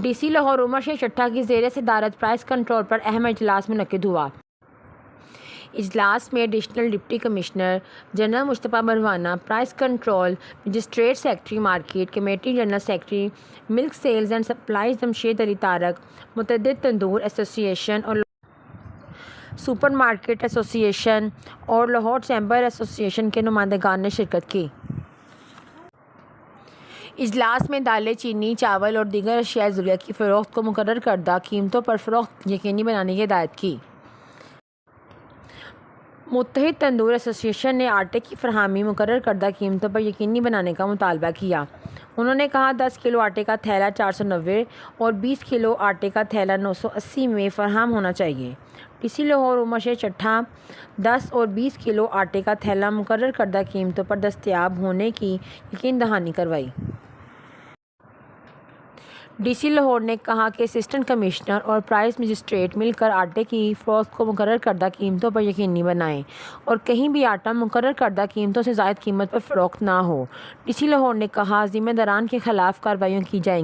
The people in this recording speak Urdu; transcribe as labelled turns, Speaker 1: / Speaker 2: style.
Speaker 1: ڈی سی لاہور عمر شیر چٹھا کی زیر صدارت پرائس کنٹرول پر اہم اجلاس منعقد ہوا۔ اجلاس میں additional deputy commissioner general Mustafa Bharwana, price control magistrate secretary market committee general secretary Malik sales and supplies Jamshed Ali Tariq, متعدد تندور ایسوسی ایشن اور سپر مارکیٹ ایسوسی ایشن اور لاہور چیمبر ایسوسی ایشن کے نمائندگان نے شرکت کی۔ اجلاس میں دالیں، چینی، چاول اور دیگر اشیاء ضروریات کی فروخت کو مقرر کردہ قیمتوں پر فروخت یقینی بنانے کی ہدایت کی۔ متحد تندور ایسوسی ایشن نے آٹے کی فراہمی مقرر کردہ قیمتوں پر یقینی بنانے کا مطالبہ کیا۔ انہوں نے کہا 10 کلو آٹے کا تھیلا 490 اور 20 کلو آٹے کا تھیلا 980 میں فراہم ہونا چاہیے۔ ڈی سی لاہور عمر شیر چٹھا 10 اور 20 کلو آٹے کا تھیلا مقرر کردہ قیمتوں پر دستیاب ہونے کی یقین دہانی کروائی۔ ڈی سی لاہور نے کہا کہ اسسٹنٹ کمشنر اور پرائس مجسٹریٹ مل کر آٹے کی فروخت کو مقرر کردہ قیمتوں پر یقینی بنائیں اور کہیں بھی آٹا مقرر کردہ قیمتوں سے زائد قیمت پر فروخت نہ ہو۔ ڈی سی لاہور نے کہا ذمہ داران کے خلاف کارروائیاں کی جائیں گی۔